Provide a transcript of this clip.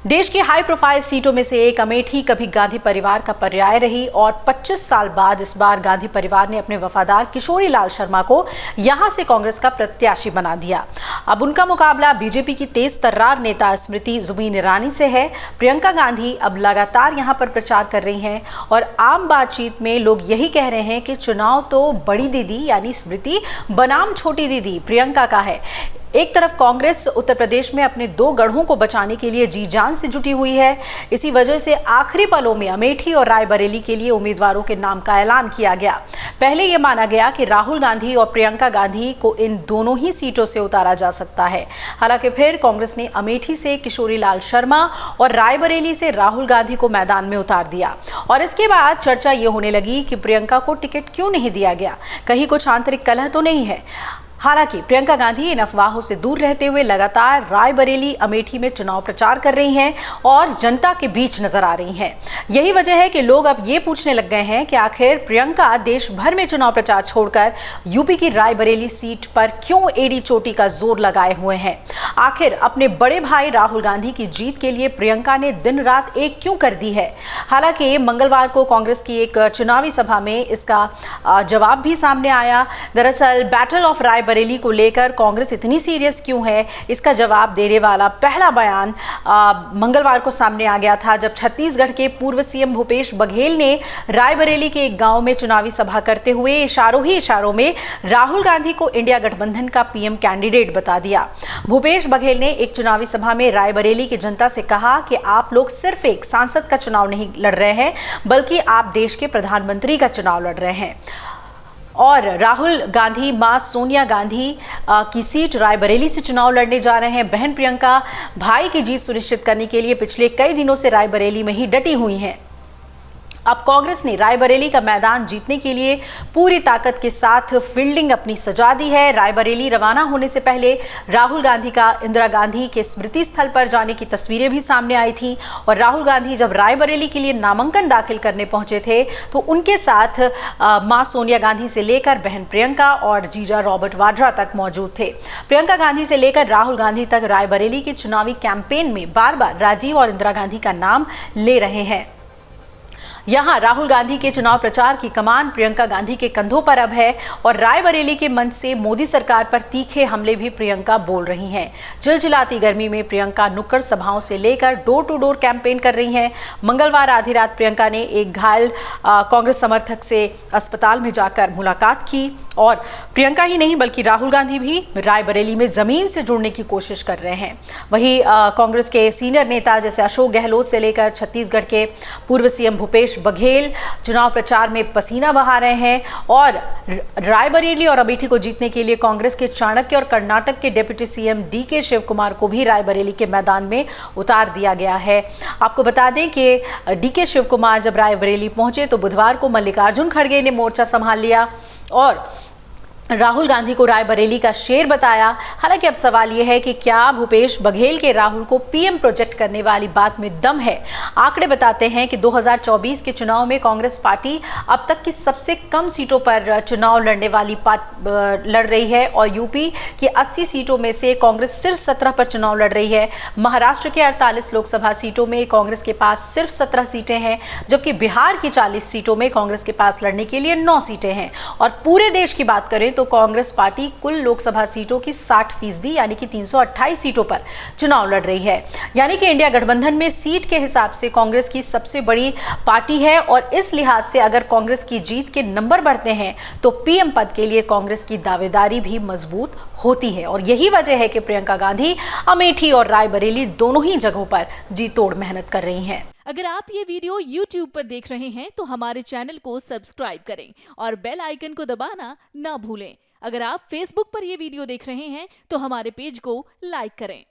देश की high profile सीटों में से एक अमेठी कभी गांधी परिवार का पर्याय रही और 25 साल बाद इस बार गांधी परिवार ने अपने वफादार किशोरी लाल शर्मा को यहां से कांग्रेस का प्रत्याशी बना दिया। अब उनका मुकाबला बीजेपी की तेज तर्रार नेता स्मृति जुबिन ईरानी से है। प्रियंका गांधी अब लगातार यहां पर प्रचार कर रही हैं और आम बातचीत में लोग यही कह रहे हैं कि चुनाव तो बड़ी दीदी यानी स्मृति बनाम छोटी दीदी प्रियंका का है। एक तरफ कांग्रेस उत्तर प्रदेश में अपने दो गढ़ों को बचाने के लिए जी जान से जुटी हुई है। इसी वजह से आखिरी पलों में अमेठी और रायबरेली के लिए उम्मीदवारों के नाम का ऐलान किया गया। पहले यह माना गया कि राहुल गांधी और प्रियंका गांधी को इन दोनों ही सीटों से उतारा जा सकता है। हालांकि फिर कांग्रेस ने अमेठी से किशोरी लाल शर्मा और रायबरेली से राहुल गांधी को मैदान में उतार दिया और इसके बाद चर्चा ये होने लगी कि प्रियंका को टिकट क्यों नहीं दिया गया, कहीं कुछ आंतरिक कलह तो नहीं है। हालांकि प्रियंका गांधी इन अफवाहों से दूर रहते हुए लगातार रायबरेली अमेठी में चुनाव प्रचार कर रही हैं और जनता के बीच नजर आ रही हैं। यही वजह है कि लोग अब ये पूछने लग गए हैं कि आखिर प्रियंका देश भर में चुनाव प्रचार छोड़कर यूपी की रायबरेली सीट पर क्यों एड़ी चोटी का जोर लगाए हुए हैं। आखिर अपने बड़े भाई राहुल गांधी की जीत के लिए प्रियंका ने दिन रात एक क्यों कर दी है। हालांकि मंगलवार को कांग्रेस की एक चुनावी सभा में इसका जवाब भी सामने आया। दरअसल बैटल ऑफ रायबरेली को लेकर कांग्रेस इतनी सीरियस क्यों है, इसका जवाब देने वाला पहला बयान मंगलवार को सामने आ गया था, जब छत्तीसगढ़ के पूर्व सीएम भूपेश बघेल ने रायबरेली के एक गांव में चुनावी सभा करते हुए इशारों में राहुल गांधी को इंडिया गठबंधन का पीएम कैंडिडेट बता दिया। भूपेश बघेल ने एक चुनावी सभा में रायबरेली की जनता से कहा कि आप लोग सिर्फ एक सांसद का चुनाव नहीं लड़ रहे हैं, बल्कि आप देश के प्रधानमंत्री का चुनाव लड़ रहे हैं। और राहुल गांधी मां सोनिया गांधी की सीट रायबरेली से चुनाव लड़ने जा रहे हैं। बहन प्रियंका भाई की जीत सुनिश्चित करने के लिए पिछले कई दिनों से रायबरेली में ही डटी हुई हैं। अब कांग्रेस ने रायबरेली का मैदान जीतने के लिए पूरी ताकत के साथ फील्डिंग अपनी सजा दी है। रायबरेली रवाना होने से पहले राहुल गांधी का इंदिरा गांधी के स्मृति स्थल पर जाने की तस्वीरें भी सामने आई थी और राहुल गांधी जब रायबरेली के लिए नामांकन दाखिल करने पहुंचे थे तो उनके साथ मां सोनिया गांधी से लेकर बहन प्रियंका और जीजा रॉबर्ट वाड्रा तक मौजूद थे। प्रियंका गांधी से लेकर राहुल गांधी तक रायबरेली के चुनावी कैंपेन में बार बार राजीव और इंदिरा गांधी का नाम ले रहे हैं। यहां राहुल गांधी के चुनाव प्रचार की कमान प्रियंका गांधी के कंधों पर अब है और रायबरेली के मंच से मोदी सरकार पर तीखे हमले भी प्रियंका बोल रही हैं। चिलचिलाती गर्मी में प्रियंका नुक्कड़ सभाओं से लेकर डोर टू डोर कैंपेन कर रही हैं। मंगलवार आधी रात प्रियंका ने एक घायल कांग्रेस समर्थक से अस्पताल में जाकर मुलाकात की और प्रियंका ही नहीं बल्कि राहुल गांधी भी रायबरेली में जमीन से जुड़ने की कोशिश कर रहे हैं। वहीं कांग्रेस के सीनियर नेता जैसे अशोक गहलोत से लेकर छत्तीसगढ़ के पूर्व सीएम भूपेश बघेल चुनाव प्रचार में पसीना बहा रहे हैं और रायबरेली और अमेठी को जीतने के लिए कांग्रेस के चाणक्य और कर्नाटक के deputy CM DK Shiva Kumar को भी रायबरेली के मैदान में उतार दिया गया है। आपको बता दें कि डीके शिव कुमार जब रायबरेली पहुंचे तो बुधवार को मल्लिकार्जुन खड़गे ने मोर्चा संभाल लिया और राहुल गांधी को रायबरेली का शेर बताया। हालांकि अब सवाल यह है कि क्या भूपेश बघेल के राहुल को पीएम प्रोजेक्ट करने वाली बात में दम है। आंकड़े बताते हैं कि 2024 के चुनाव में कांग्रेस पार्टी अब तक की सबसे कम सीटों पर चुनाव लड़ रही है और यूपी की 80 सीटों में से कांग्रेस सिर्फ 17 पर चुनाव लड़ रही है। महाराष्ट्र के 48 लोकसभा सीटों में कांग्रेस के पास सिर्फ 17 सीटें हैं, जबकि बिहार की 40 सीटों में कांग्रेस के पास लड़ने के लिए 9 सीटें हैं। और पूरे देश की बात करें तो कांग्रेस पार्टी कुल लोकसभा सीटों की 60% यानी कि 328 सीटों पर चुनाव लड़ रही है। यानी कि इंडिया गठबंधन में सीट के हिसाब से कांग्रेस की सबसे बड़ी पार्टी है और इस लिहाज से अगर कांग्रेस की जीत के नंबर बढ़ते हैं तो पीएम पद के लिए कांग्रेस की दावेदारी भी मजबूत होती है। और यही वजह है कि प्रियंका गांधी अमेठी और रायबरेली दोनों ही जगहों पर जी तोड़ मेहनत कर रही हैं। अगर आप ये वीडियो YouTube पर देख रहे हैं तो हमारे चैनल को सब्सक्राइब करें और बेल आइकन को दबाना ना भूलें। अगर आप Facebook पर ये वीडियो देख रहे हैं तो हमारे पेज को लाइक करें।